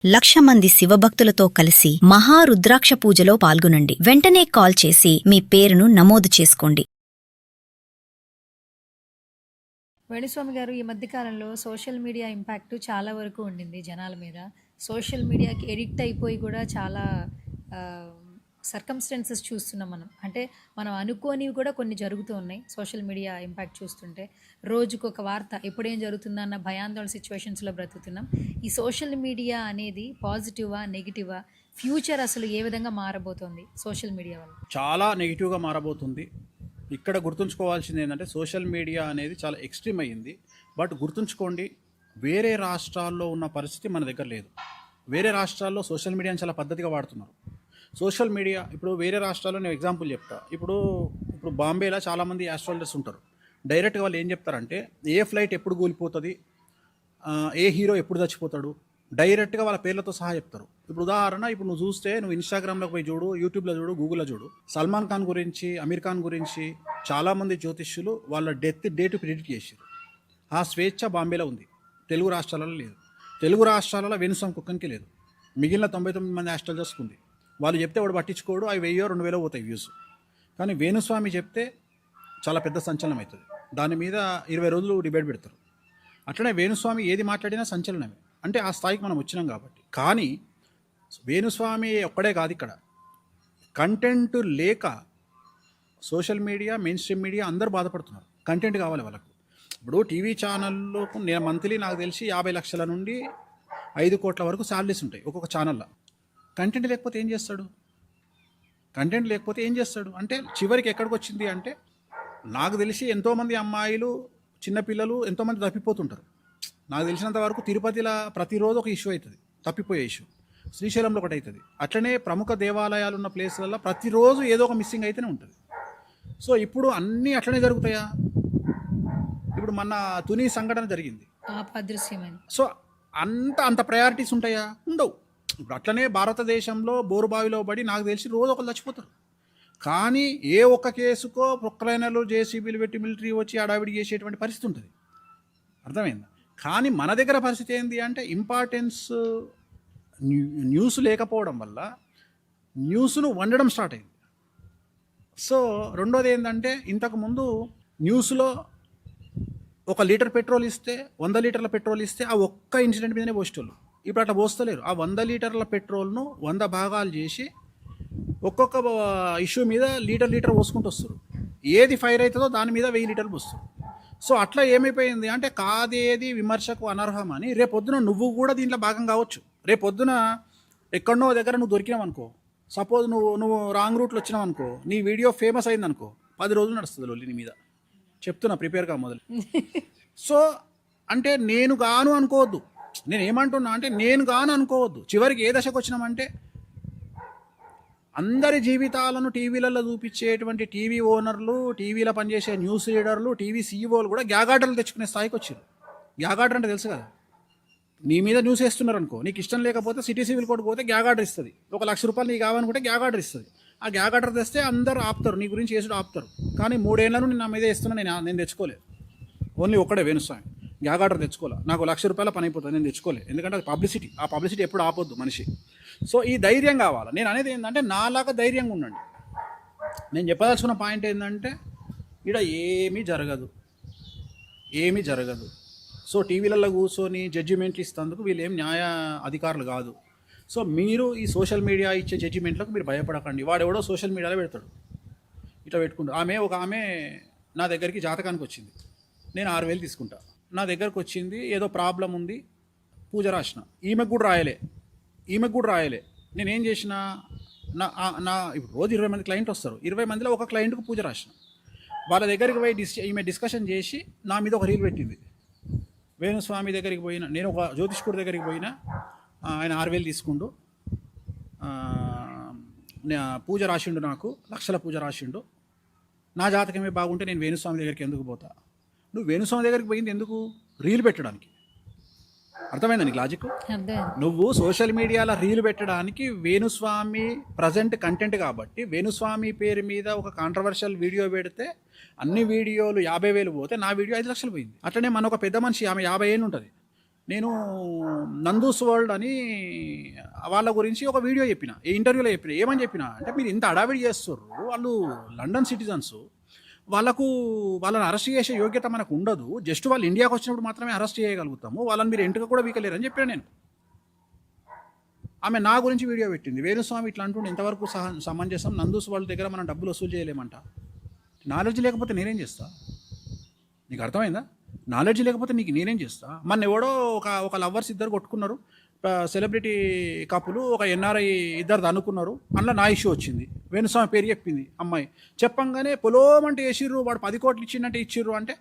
1,00,000 మంది శివభక్తులతో కలిసి మహారుద్రాక్ష పూజలో పాల్గొనండి. వెంటనే కాల్ చేసి మీ పేరును నమోదు చేసుకోండి. వేణుస్వామి గారు, ఈ మధ్యకాలంలో సోషల్ మీడియా ఇంపాక్ట్ చాలా వరకు ఉండింది జనాల మీద. సోషల్ మీడియాకి ఎడిక్ట్ అయిపోయి కూడా చాలా సర్కమ్స్టెన్సెస్ చూస్తున్నాం మనం. అంటే మనం అనుకోనివి కూడా కొన్ని జరుగుతూ ఉన్నాయి సోషల్ మీడియా ఇంపాక్ట్ చూస్తుంటే. రోజుకొక వార్త, ఎప్పుడేం జరుగుతుందన్న భయాందోళన సిచ్యువేషన్స్లో బ్రతుకుతున్నాం. ఈ సోషల్ మీడియా అనేది పాజిటివా, నెగిటివా? ఫ్యూచర్ అసలు ఏ విధంగా మారబోతోంది సోషల్ మీడియా వల్ల? చాలా నెగిటివ్గా మారబోతుంది. ఇక్కడ గుర్తుంచుకోవాల్సింది ఏంటంటే సోషల్ మీడియా అనేది చాలా ఎక్స్ట్రీమ్ అయ్యింది. బట్ గుర్తుంచుకోండి, వేరే రాష్ట్రాల్లో ఉన్న పరిస్థితి మన దగ్గర లేదు. వేరే రాష్ట్రాల్లో సోషల్ మీడియాని చాలా పద్ధతిగా వాడుతున్నారు. సోషల్ మీడియా ఇప్పుడు వేరే రాష్ట్రాల్లో నేను ఎగ్జాంపుల్ చెప్తా. ఇప్పుడు బాంబేలో చాలామంది యాస్ట్రాలజర్స్ ఉంటారు. డైరెక్ట్గా వాళ్ళు ఏం చెప్తారంటే ఏ ఫ్లైట్ ఎప్పుడు కూలిపోతుంది, ఏ హీరో ఎప్పుడు చచ్చిపోతాడు, డైరెక్ట్గా వాళ్ళ పేర్లతో సహా చెప్తారు. ఇప్పుడు ఉదాహరణ, ఇప్పుడు నువ్వు చూస్తే, నువ్వు ఇన్స్టాగ్రామ్లోకి పోయి చూడు, యూట్యూబ్లో చూడు, గూగుల్లో చూడు, సల్మాన్ ఖాన్ గురించి, అమీర్ ఖాన్ గురించి చాలామంది జ్యోతిష్యులు వాళ్ళ డెత్ డేట్ ప్రిడిక్ట్ చేశారు. ఆ స్వేచ్ఛ బాంబేలో ఉంది, తెలుగు రాష్ట్రాలలో లేదు. తెలుగు రాష్ట్రాలలో వేణుస్వామి కుక్కనికి లేదు, మిగిలిన 99 మంది ఆస్ట్రాలజర్స్కి ఉంది. వాళ్ళు చెప్తే వాడు పట్టించుకోడు, అవి 1000-2000 పోతాయి వ్యూస్. కానీ వేణుస్వామి చెప్తే చాలా పెద్ద సంచలనం అవుతుంది. దాని మీద 20 రోజులు డిబేట్ పెడతారు. అట్లనే వేణుస్వామి ఏది మాట్లాడినా సంచలనమే. అంటే ఆ స్థాయికి మనం వచ్చినాం కాబట్టి. కానీ వేణుస్వామి ఒక్కడే కాదు, ఇక్కడ కంటెంట్ లేక social media, main stream media అందరూ బాధపడుతున్నారు. కంటెంట్ కావాలి వాళ్ళకు. ఇప్పుడు టీవీ ఛానల్లో నేను మంత్లీ నాకు తెలిసి 50 లక్షల నుండి 5 కోట్ల వరకు శాలరీస్ ఉంటాయి ఒక్కొక్క ఛానల్లో. కంటెంట్ లేకపోతే ఏం చేస్తాడు? కంటెంట్ లేకపోతే ఏం చేస్తాడు అంటే చివరికి ఎక్కడికి వచ్చింది అంటే, నాకు తెలిసి ఎంతోమంది అమ్మాయిలు, చిన్నపిల్లలు ఎంతోమంది తప్పిపోతుంటారు. నాకు తెలిసినంత వరకు తిరుపతిలో ప్రతిరోజు ఒక ఇష్యూ అవుతుంది, తప్పిపోయే ఇష్యూ. శ్రీశైలంలో ఒకటి అవుతుంది. అట్లనే ప్రముఖ దేవాలయాలు ఉన్న ప్లేస్లలో ప్రతిరోజు ఏదో ఒక మిస్సింగ్ అయితేనే ఉంటుంది. సో ఇప్పుడు అన్నీ అట్లనే జరుగుతాయా? ఇప్పుడు మన తుని సంఘటన జరిగింది, సో అంత ప్రయారిటీస్ ఉంటాయా? ఉండవు. ఇప్పుడు అట్లనే భారతదేశంలో బోరుబావిలో పడి నాకు తెలిసి రోజు ఒకరు చచ్చిపోతారు. కానీ ఏ ఒక్క కేసుకో ప్రొక్లైనర్లు, జేసీబీలు పెట్టి మిలిటరీ వచ్చి అడావిడి చేసేటువంటి పరిస్థితి ఉంటుంది. అర్థమైందా? కానీ మన దగ్గర పరిస్థితి ఏంటి అంటే, ఇంపార్టెన్స్ న్యూస్ లేకపోవడం వల్ల న్యూస్ను వండడం స్టార్ట్ అయింది. సో రెండోది ఏంటంటే, ఇంతకుముందు న్యూస్లో 1 లీటర్ పెట్రోల్ ఇస్తే, 100 లీటర్ల పెట్రోల్ ఇస్తే ఆ ఒక్క ఇన్సిడెంట్ మీదనే పోస్టోళ్ళు. ఇప్పుడు అట్లా పోస్తలేరు. ఆ 100 లీటర్ల పెట్రోల్ను 100 భాగాలు చేసి ఒక్కొక్క ఇష్యూ మీద లీటర్ పోసుకుంటూ వస్తారు. ఏది ఫైర్ అవుతుందో దాని మీద 1000 లీటర్లు పోస్తారు. సో అట్లా ఏమైపోయింది అంటే, కాదేది విమర్శకు అనర్హం అని రేపొద్దున నువ్వు కూడా దీంట్లో భాగం కావచ్చు. రేపొద్దున ఎక్కడనో దగ్గర నువ్వు దొరికినావు అనుకో, సపోజ్ నువ్వు రాంగ్ రూట్లో వచ్చినావు అనుకో, నీ వీడియో ఫేమస్ అయింది అనుకో, 10 రోజులు నడుస్తుంది లొల్లి నీ మీద. చెప్తున్నా, ప్రిపేర్గా మొదలు. సో అంటే నేను గాను అనుకోవద్దు. నేను ఏమంటున్నా అంటే, నేను గాను అనుకోవద్దు. చివరికి ఏ దశకు వచ్చినామంటే, అందరి జీవితాలను టీవీలలో చూపించేటువంటి టీవీ ఓనర్లు, టీవీలో పనిచేసే న్యూస్ రీడర్లు, టీవీ సీఈఓలు కూడా గ్యాగ్ ఆర్డర్లు తెచ్చుకునే స్థాయికి వచ్చారు. గ్యాగ్ ఆర్డర్ అంటే తెలుసు కదా, నీ మీద న్యూస్ వేస్తున్నారు అనుకో, నీకు ఇష్టం లేకపోతే సిటీ సివిల్ కోర్టుకు పోతే గ్యాగ్ ఆర్డర్ ఇస్తుంది. 1,00,000 రూపాయలు నీకు కావాలనుకుంటే గ్యాగ్ ఆర్డర్ ఇస్తుంది. ఆ గ్యాగ్ ఆర్డర్ తెస్తే అందరూ ఆపుతారు, నీ గురించి వేసుడు ఆపుతారు. కానీ 3 ఏళ్ళ నుండి నా మీద వేస్తున్నా, నేను తెచ్చుకోలేదు. ఓన్లీ ఒక్కడే వేణుస్వామి గ్యాగ్ ఆర్డర్ తెచ్చుకోలే. నాకు 1,00,000 రూపాయల పని అయిపోతుంది, నేను తెచ్చుకోలేదు. ఎందుకంటే అది పబ్లిసిటీ. ఆ పబ్లిసిటీ ఎప్పుడు ఆపొద్దు మనిషి. సో ఈ ధైర్యం కావాలి. నేను అనేది ఏంటంటే, నాలాగా ధైర్యంగా ఉండండి. నేను చెప్పదలుచుకున్న పాయింట్ ఏంటంటే, ఇక్కడ ఏమీ జరగదు. సో టీవీలలో కూర్చొని జడ్జిమెంట్లు ఇస్తేందుకు వీళ్ళు ఏం న్యాయ అధికారులు కాదు. సో మీరు ఈ సోషల్ మీడియా ఇచ్చే జడ్జిమెంట్లకు మీరు భయపడకండి. వాడెవడో సోషల్ మీడియాలో పెడతాడు, ఇట్లా పెట్టుకుంటాడు. ఒక ఆమె నా దగ్గరికి జాతకానికి వచ్చింది, నేను 6,000 తీసుకుంటా. నా దగ్గరకు వచ్చింది, ఏదో ప్రాబ్లం ఉంది, పూజ రాసిన. ఈమెకు కూడా రాయలే. నేనేం చేసిన, ఇప్పుడు రోజు 20 మంది క్లయింట్ వస్తారు, 20 మందిలో ఒక క్లయింట్కు పూజ రాసిన. వాళ్ళ దగ్గరికి పోయి ఈమె డిస్కషన్ చేసి నా మీద ఒక రీల్ పెట్టింది. వేణుస్వామి దగ్గరికి పోయినా, నేను ఒక జ్యోతిష్కుడి దగ్గరికి పోయినా, ఆయన 6,000 తీసుకుండు, పూజ రాసిండు, నాకు 1,00,000 పూజ రాసిండు. నా జాతకమే బాగుంటే నేను వేణుస్వామి దగ్గరికి ఎందుకు పోతా? నువ్వు వేణుస్వామి దగ్గరికి పోయింది ఎందుకు? రీల్ పెట్టడానికి. అర్థమైందా నీకు లాజిక్? నువ్వు సోషల్ మీడియాలో రీల్ పెట్టడానికి వేణుస్వామి ప్రజెంట్ కంటెంట్ కాబట్టి, వేణుస్వామి పేరు మీద ఒక కాంట్రవర్షియల్ వీడియో పెడితే అన్ని వీడియోలు 50,000 పోతే నా వీడియో 5 లక్షలు పోయింది. అట్లనే మన ఒక పెద్ద మనిషి, ఆమె 50 ఏళ్ళు ఉంటుంది, నేను నందూస్ వరల్డ్ అని వాళ్ళ గురించి ఒక వీడియో చెప్పిన, ఈ ఇంటర్వ్యూలో చెప్పిన. ఏమని చెప్పిన అంటే, మీరు ఇంత అడావిడి చేస్తారు, వాళ్ళు లండన్ సిటిజన్స్, వాళ్ళని అరెస్ట్ చేసే యోగ్యత మనకు ఉండదు, జస్ట్ వాళ్ళు ఇండియాకి వచ్చినప్పుడు మాత్రమే అరెస్ట్ చేయగలుగుతాము, వాళ్ళని మీరు ఎంటుగా కూడా వీకలేరని చెప్పాను నేను. ఆమె నా గురించి వీడియో పెట్టింది. వేణుస్వామి ఇట్లా అంటుండే, ఇంతవరకు సమంజసం, నందూస్ వాళ్ళ దగ్గర మనం డబ్బులు వసూలు చేయలేమంట. నాలెడ్జ్ లేకపోతే నేనేం చేస్తా? నీకు అర్థమైందా? నాలెడ్జ్ లేకపోతే నీకు నేనేం చేస్తా? మన ఎవడో ఒక లవర్స్ ఇద్దరు కొట్టుకున్నారు, సెలబ్రిటీ కపులు, ఒక ఎన్ఆర్ఐ ఇద్దరు అనుకున్నారు, అందులో నా ఇష్యూ వచ్చింది. వేణుస్వామి పేరు చెప్పింది అమ్మాయి, చెప్పంగానే పొలోమంటే వేసిర్రు, వాడు 10 కోట్లు ఇచ్చిందంటే ఇచ్చిర్రు. అంటే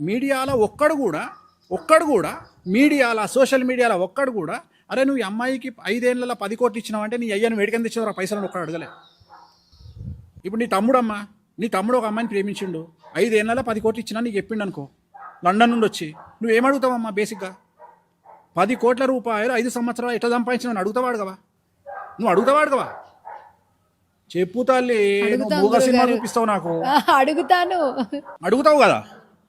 మీడియాలో ఒక్కడు కూడా మీడియాలో, సోషల్ మీడియాలో ఒక్కడు కూడా, అరే నువ్వు ఈ అమ్మాయికి 5 ఏళ్ళ 10 కోట్లు ఇచ్చినావంటే నీ అయ్యను వేడికని తెచ్చినావు ఆ పైసలను ఒక్కడు అడగలే. ఇప్పుడు నీ తమ్ముడు ఒక అమ్మాయిని ప్రేమించిండు, 5 ఏళ్ళ 10 కోట్లు ఇచ్చినా నీకు చెప్పిండు అనుకో, లండన్ నుండి వచ్చి, నువ్వేమడుగుతావమ్మా? బేసిక్గా 10 కోట్ల రూపాయలు 5 సంవత్సరాలు ఎట్లా సంపాదించినావు అడుగుతావాడు కదా? నువ్వు అడుగుతావాడు కదా? చెప్పు తల్లి, మూగ సినిమా చూపిస్తావు నాకు. అడుగుతావు కదా?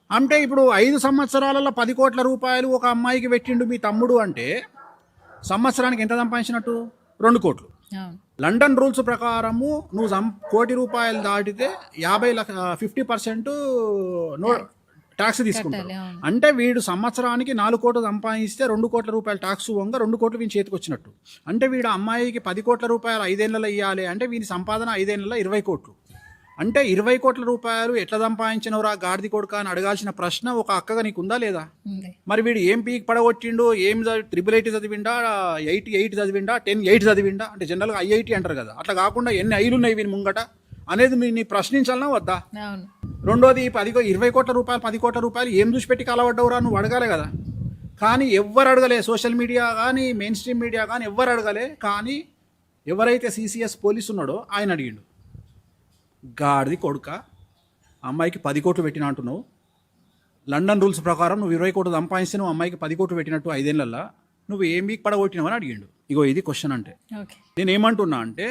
అంటే ఇప్పుడు 5 సంవత్సరాలలో 10 కోట్ల రూపాయలు ఒక అమ్మాయికి పెట్టిండు మీ తమ్ముడు అంటే సంవత్సరానికి ఎంత సంపాదించినట్టు? 2 కోట్లు. లండన్ రూల్స్ ప్రకారము నువ్వు 1 కోటి రూపాయలు దాటితే 50% ట్యాక్స్ తీసుకుంటారు. అంటే వీడు సంవత్సరానికి 4 కోట్లు సంపాదిస్తే 2 కోట్ల రూపాయలు ట్యాక్స్ వంగ 2 కోట్లు వీని చేతికి వచ్చినట్టు. అంటే వీడు అమ్మాయికి 10 కోట్ల రూపాయలు 5 ఏళ్ళలో ఇవ్వాలి అంటే వీని సంపాదన 5 ఏళ్ళలో 20 కోట్లు. అంటే 20 కోట్ల రూపాయలు ఎట్లా సంపాదించినవరా గాడిది కొడుక అని అడగాల్సిన ప్రశ్న ఒక అక్కగా నీకు ఉందా లేదా? మరి వీడు ఏం పీక్ పడగొట్టిండు, ఏం 888 చదివిండా, 88 చదివిండా, 10 చదివిండా? అంటే జనరల్గా IIT అంటారు కదా, అట్లా కాకుండా ఎన్ని ఐలు ఉన్నాయి వీని ముంగట అనేది నీ ప్రశ్నించాలన్నా వద్దా? రెండోది 20 కోట్ల రూపాయలు 10 కోట్ల రూపాయలు ఏం చూసి పెట్టి కలవడ్డవురా నువ్వు అడగాలి కదా. కానీ ఎవ్వరు అడగలే, సోషల్ మీడియా కానీ మెయిన్ స్ట్రీమ్ మీడియా కానీ ఎవ్వరు అడగలే. కానీ ఎవరైతే CCS పోలీసు ఉన్నాడో ఆయన అడిగిండు, గాడిది కొడుక, అమ్మాయికి 10 కోట్లు పెట్టినా అంటున్నావు, లండన్ రూల్స్ ప్రకారం నువ్వు 20 కోట్లు సంపాదిస్తే నువ్వు అమ్మాయికి 10 కోట్లు పెట్టినట్టు 5 ఏళ్ళల్లో నువ్వు ఏం వీక్ పడగొట్టినావు అని అడిగిండు. ఇగో ఇది క్వశ్చన్. అంటే నేను ఏమంటున్నా అంటే,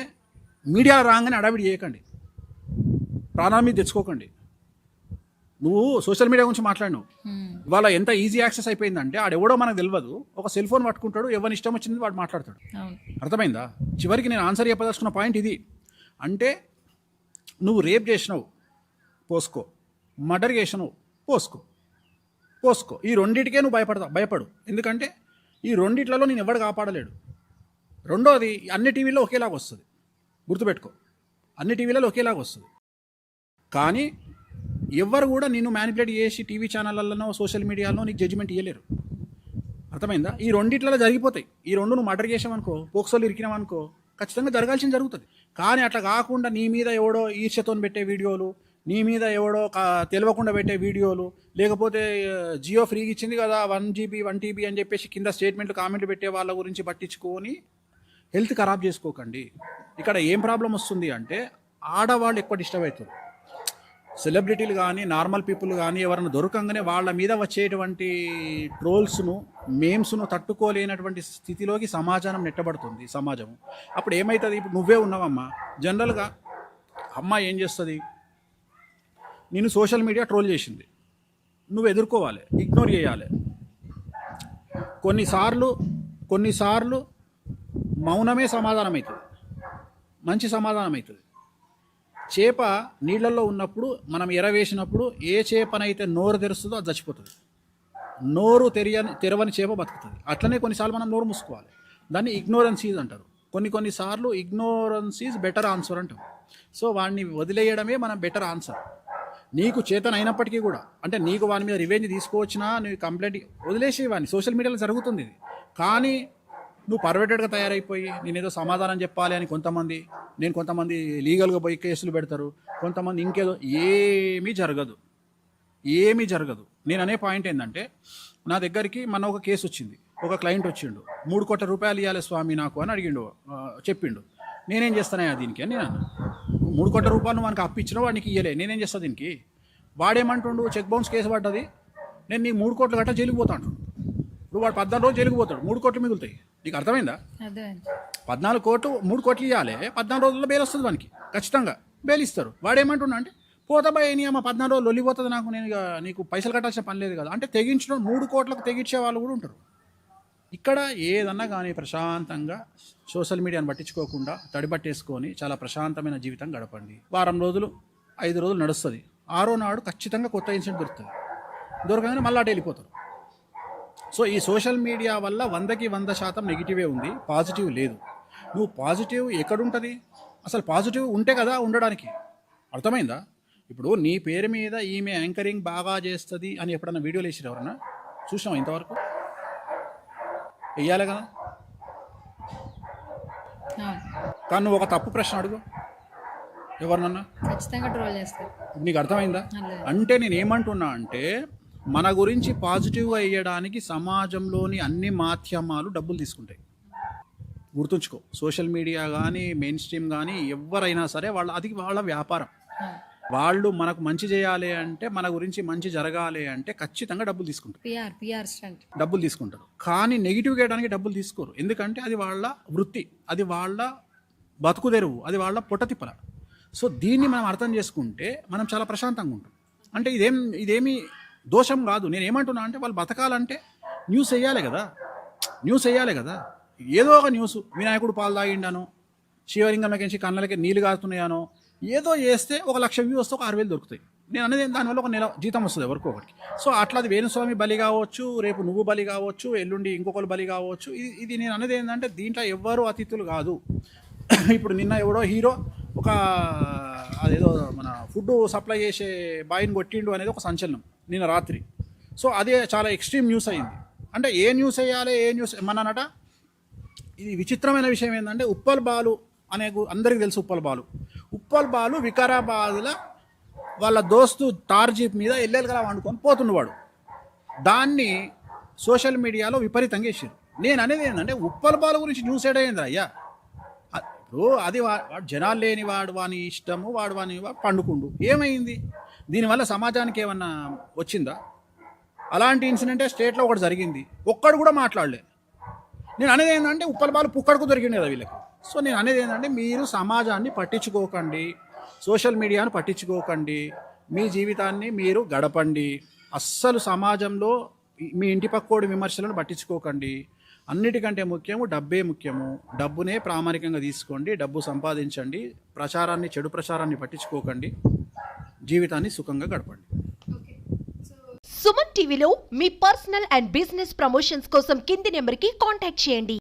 మీడియా రాగానే అడావిడి చేయకండి, ప్రాణాల మీద తెచ్చుకోకండి. నువ్వు సోషల్ మీడియా గురించి మాట్లాడినావు, ఇవాళ ఎంత ఈజీ యాక్సెస్ అయిపోయిందంటే ఆడెవడో మనకు తెలియదు, ఒక సెల్ ఫోన్ పట్టుకుంటాడు, ఎవరిని ఇష్టం వచ్చింది వాడు మాట్లాడతాడు. అర్థమైందా? చివరికి నేను ఆన్సర్ చెప్పదలుచుకున్న పాయింట్ ఇది. అంటే నువ్వు రేప్ చేసినావు పోసుకో, మర్డర్ చేసినావు పోసుకో, ఈ రెండింటికే నువ్వు భయపడు. ఎందుకంటే ఈ రెండిట్లలో నేను ఎవడు కాపాడలేడు. రెండోది, అన్ని టీవీల్లో ఒకేలాగా వస్తుంది, గుర్తుపెట్టుకో, అన్ని టీవీలలో ఒకేలాగా వస్తుంది. కానీ ఎవ్వరు కూడా నిన్ను మ్యానిపులేట్ చేసి టీవీ ఛానళ్ళలోనో సోషల్ మీడియాలో నీకు జడ్జిమెంట్ ఇవ్వలేరు. అర్థమైందా? ఈ రెండిట్లలో జరిగిపోతాయి. ఈ రెండు నువ్వు మర్డర్ చేసావనుకో, పోక్సోలు ఇరికినావనుకో, ఖచ్చితంగా జరగాల్సింది జరుగుతుంది. కానీ అట్లా కాకుండా నీ మీద ఎవడో ఈర్ష్యతో పెట్టే వీడియోలు, నీ మీద ఎవడో తెలియకుండా పెట్టే వీడియోలు, లేకపోతే జియో ఫ్రీగా ఇచ్చింది కదా 1 GB 1 TB అని చెప్పేసి కింద స్టేట్మెంట్లు కామెంట్లు పెట్టే వాళ్ళ గురించి పట్టించుకొని హెల్త్ ఖరాబ్ చేసుకోకండి. ఇక్కడ ఏం ప్రాబ్లం వస్తుంది అంటే, ఆడవాళ్ళు ఎక్కువ డిస్టర్బ్ అవుతారు. సెలబ్రిటీలు కానీ నార్మల్ పీపుల్ కానీ ఎవరైనా దొరకంగానే వాళ్ళ మీద వచ్చేటువంటి ట్రోల్స్ను మేమ్స్ను తట్టుకోలేనటువంటి స్థితిలోకి సమాజం నెట్టబడుతుంది. సమాజం అప్పుడు ఏమవుతుంది? ఇప్పుడు నువ్వే ఉన్నావమ్మా, జనరల్గా అమ్మ ఏం చేస్తుంది? నేను సోషల్ మీడియా ట్రోల్ చేసింది, నువ్వు ఎదుర్కోవాలి, ఇగ్నోర్ చేయాలి. కొన్నిసార్లు మౌనమే సమాధానం అవుతుంది, మంచి సమాధానం అవుతుంది. చేప నీళ్ళల్లో ఉన్నప్పుడు మనం ఎరవేసినప్పుడు ఏ చేపనైతే నోరు తెరుస్తుందో అది చచ్చిపోతుంది. నోరు తెరవని చేప బతుకుతుంది. అట్లనే కొన్నిసార్లు మనం నోరు మూసుకోవాలి. దాన్ని ఇగ్నోరెన్సీస్ అంటారు. కొన్నిసార్లు ఇగ్నోరెన్స్ ఈజ్ బెటర్ ఆన్సర్ అంటాం. సో వాడిని వదిలేయడమే మనం బెటర్ ఆన్సర్. నీకు చేతన అయినప్పటికీ కూడా, అంటే నీకు వాని మీద రివెంజ్ తీసుకోవచ్చినా నువ్వు కంప్లైంట్ వదిలేసి వాడిని, సోషల్ మీడియాలో జరుగుతుంది ఇది. కానీ నువ్వు పర్వెటెడ్గా తయారైపోయి నేనేదో సమాధానం చెప్పాలి అని కొంతమంది లీగల్గా పోయి కేసులు పెడతారు, కొంతమంది ఇంకేదో. ఏమీ జరగదు. నేను అనే పాయింట్ ఏంటంటే, నా దగ్గరికి మన ఒక కేసు వచ్చింది, ఒక క్లయింట్ వచ్చిండు, 3 కోట్ల రూపాయలు ఇవ్వాలి స్వామి నాకు అని చెప్పిండు. నేనేం చేస్తానయ్యా దీనికి అని నేను 3 కోట్ల రూపాయలు మనకు అప్పించినా వాడికి ఇయ్యలే, నేనేం చేస్తా దీనికి? వాడేమంటుండు, చెక్ బౌన్స్ కేసు పడ్డది, నేను నీకు 3 కోట్ల గట్ట జైలుకు పోతా అంటుండు. ఇప్పుడు వాడు 14 రోజులు జైలుకు పోతాడు, 3 కోట్లు మిగులుతాయి. నీకు అర్థమైందా? 14 కోట్లు 3 కోట్లు ఇవ్వాలి, 14 రోజుల్లో బెయిల్ వస్తుంది వానికి, ఖచ్చితంగా బెయిల్ ఇస్తారు. వాడేమంటున్నా అంటే పోతా భయ నీ అమ్మ 14 రోజులు లొల్లిపోతుంది నాకు, నేను ఇక నీకు పైసలు కట్టాల్సిన పని లేదు కదా అంటే తెగించడం 3 కోట్లకు తెగించే వాళ్ళు కూడా ఉంటారు. ఇక్కడ ఏదన్నా కానీ ప్రశాంతంగా సోషల్ మీడియాను పట్టించుకోకుండా తడిపట్టేసుకొని చాలా ప్రశాంతమైన జీవితం గడపండి. వారం రోజులు 5 రోజులు నడుస్తుంది, 6వ నాడు ఖచ్చితంగా కొత్త ఇన్సిడెంట్ దొరుకుతుంది. దొరకగానే మళ్ళీ అటు వెళ్ళిపోతారు. సో ఈ సోషల్ మీడియా వల్ల 100కి 100% నెగిటివే ఉంది, పాజిటివ్ లేదు. నువ్వు పాజిటివ్ ఎక్కడుంటుంది? అసలు పాజిటివ్ ఉంటే కదా ఉండడానికి. అర్థమైందా? ఇప్పుడు నీ పేరు మీద ఈమె యాంకరింగ్ బాగా చేస్తుంది అని ఎప్పుడన్నా వీడియోలు వేసిరు ఎవరన్నా చూసినావా ఇంతవరకు? వెయ్యాలి కదా. కానీ నువ్వు ఒక తప్పు ప్రశ్న అడుగు ఎవరినన్నా, ఖచ్చితంగా ట్రోల్ చేస్తారు. నీకు అర్థమైందా? అంటే నేను ఏమంటున్నా అంటే మన గురించి పాజిటివ్గా వేయడానికి సమాజంలోని అన్ని మాధ్యమాలు డబ్బులు తీసుకుంటాయి. గుర్తుంచుకో, సోషల్ మీడియా కానీ మెయిన్ స్ట్రీమ్ కానీ ఎవరైనా సరే అది వాళ్ళ వ్యాపారం. వాళ్ళు మనకు మంచి చేయాలి అంటే, మన గురించి మంచి జరగాలి అంటే ఖచ్చితంగా డబ్బులు తీసుకుంటారు, డబ్బులు తీసుకుంటారు. కానీ నెగిటివ్ చేయడానికి డబ్బులు తీసుకోరు. ఎందుకంటే అది వాళ్ళ వృత్తి, అది వాళ్ళ బతుకు తెరువు, అది వాళ్ళ పొట్టతిప్పల. సో దీన్ని మనం అర్థం చేసుకుంటే మనం చాలా ప్రశాంతంగా ఉంటాం. అంటే ఇదేమి దోషం కాదు. నేను ఏమంటున్నా అంటే వాళ్ళు బతకాలంటే న్యూస్ వేయాలి కదా. ఏదో ఒక న్యూస్, వినాయకుడు పాలు తాగిండాను, శివలింగంలోకి కళ్ళకి నీళ్ళు కారుతున్నాయానో, ఏదో చేస్తే 1 లక్ష వ్యూ వస్తే ఒక 6,000 దొరుకుతాయి. నేను అనేది దానివల్ల ఒక నెల జీతం వస్తుంది ఎవరికో ఒకరికి. సో అట్లా అది వేణుస్వామి బలి కావచ్చు, రేపు నువ్వు బలి కావచ్చు, ఎల్లుండి ఇంకొకరు బలి కావచ్చు. ఇది నేను అనేది ఏంటంటే దీంట్లో ఎవ్వరు అతిథులు కాదు. ఇప్పుడు నిన్న ఎవడో హీరో ఒక అదేదో మన ఫుడ్ సప్లై చేసే బాయ్ని కొట్టిండు అనేది ఒక సంచలనం నిన్న రాత్రి. సో అదే చాలా ఎక్స్ట్రీమ్ న్యూస్ అయింది. అంటే ఏ న్యూస్ వేయాలి, ఏ న్యూస్ మననట. ఇది విచిత్రమైన విషయం ఏంటంటే ఉప్పల్ బాలు అనే అందరికీ తెలుసు. ఉప్పల్ బాలు వికారాబాద్లో వాళ్ళ దోస్తు తార్ జీప్ మీద ఎల్లెలుగా వండుకొని పోతుండేవాడు. దాన్ని సోషల్ మీడియాలో విపరీతంగా వేసారు. నేను అనేది ఏంటంటే ఉప్పల్ బాలు గురించి న్యూస్ ఏడైంది అయ్యా. ఇప్పుడు అది జనాలు లేని వాని ఇష్టము, వాని పండుకుండు. ఏమైంది? దీనివల్ల సమాజానికి ఏమన్నా వచ్చిందా? అలాంటి ఇన్సిడెంటే స్టేట్లో ఒకటి జరిగింది, ఒక్కడు కూడా మాట్లాడలే. నేను అనేది ఏంటంటే ఉప్పల్ బాలు పుక్కడుకు దొరికింది కదా వీళ్ళకి. సో నేను అనేది ఏంటంటే మీరు సమాజాన్ని పట్టించుకోకండి, సోషల్ మీడియాను పట్టించుకోకండి, మీ జీవితాన్ని మీరు గడపండి. అస్సలు సమాజంలో మీ ఇంటి పక్కోడి విమర్శలను పట్టించుకోకండి. అన్నిటికంటే ముఖ్యము డబ్బే ముఖ్యము. డబ్బునే ప్రామాణికంగా తీసుకోండి, డబ్బు సంపాదించండి. చెడు ప్రచారాన్ని పట్టించుకోకండి, జీవితాన్ని సుఖంగా గడపండి. సుమన్ టీవీలో మీ పర్సనల్ అండ్ బిజినెస్ ప్రమోషన్స్ కోసం కింది నెంబర్కి కాంటాక్ట్ చేయండి.